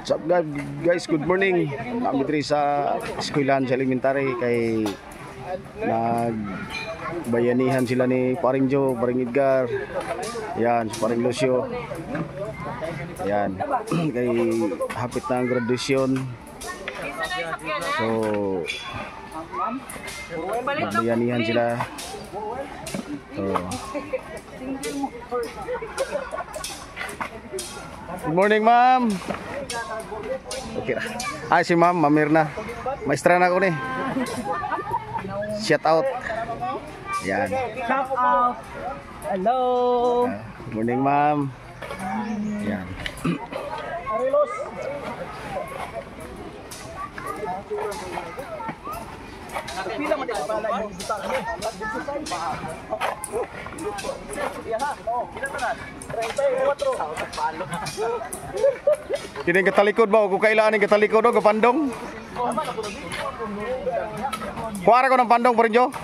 What's up guys, good morning. Kami diri sa eskwelahan sa elementary kay nagbayanihan sila ni Paring Joe, Paring Edgar. Yan, Paring Lucio. Yan, kay hapit na ang graduation. So, nagbayanihan sila. So, good morning, ma'am. Okay na. Ay, si ma'am, Mamirna. Maestra na ako ni. Shout out. Yan. Shout out. Hello. Good morning, ma'am. Yan. Arilos. Pila man din pala yung butang ano. Kini katalikod ba o kung kailangan ni katalikod o kapandong? Kuwara ko ng pandong pa rin, Jo.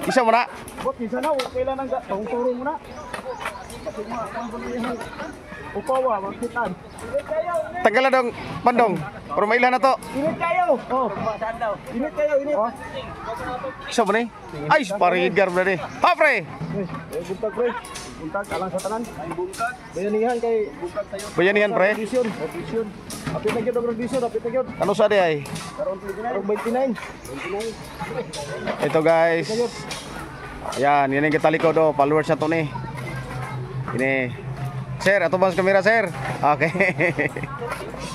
Isa mo na. Bot, isa na. Kailan ang turo mo na. Upawa, magkitan. Tagalan dong pandong. Pero mailan na to. Init kayo. Oh, init kayo, init. Isa mo na eh. Ay, Paring Edgar na rin. Ha, pre! Buntag, pre. Buntag, alang sa tanan. Buntag. Bayanihan kay buntag sayo. Bayanihan, pre. Audition. Apit na gyud ang audition, apit na gyud. Ano sa di ay? Karon 29. Ito guys. Yan, yan yung katalikod o. Followers na to ni. Ini. Sir, ato bang kamera, sir? Okay.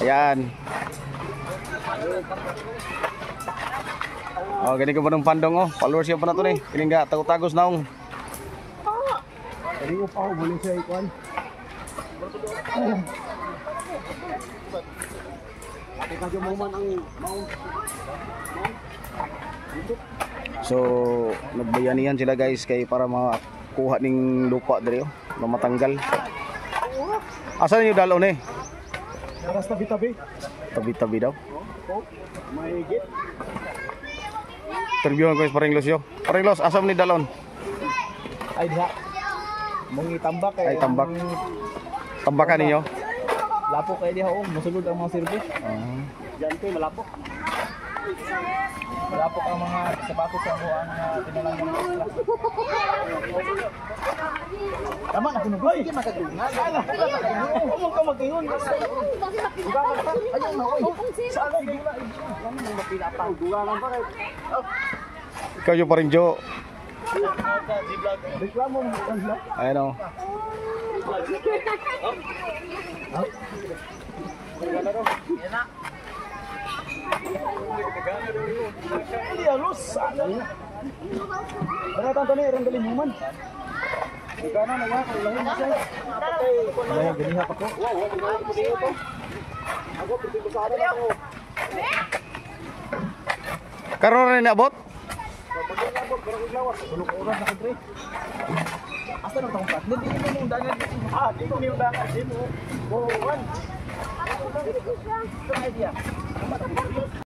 Yan. Oh, gani ko ba ng pandong oh. Followers yung pa na to ni. Kini nga tagos naong. Ari upaw boleh siya ikuan. Ate ka mo man ang mount. So, nagbayanihan sila guys kay para makuha ning lupa diri oh, na matanggal. Asan yung dalon eh? Aras tabi-tabi. Tabi-tabi daw. May git. Interviewon ko sa Paring Lucio. Paring Los, asam ni dalon? Ay diha. Mong itambak kay Ay, tambak. Tambakan ninyo? Lapok kay diha oh, mosulod ang mga service. Diyan kay malapok. Malapok ang mga sapatos sa buwan na tinalang ng extra. Tama na kuno boy. Makadungan. Umong ka magayon. Ayun na oy. Saan ay gila? Ano nang mapila pa? Dugangan pa kay. Ikaw yung Paring Joe. Reklamo mo kanila. Ayun o. Hindi alus. Ano tanto ni rong galimuman. Ikaw na nga kay lahi siya. Ay ganiha pa ko. Wow, ko dito. Ako piti sa ara ako. Karon rin abot? Oras na kadre. Asa na tong pat? Hindi mo undangan. Di ko ni undangan din mo. Buwan. Ito idea.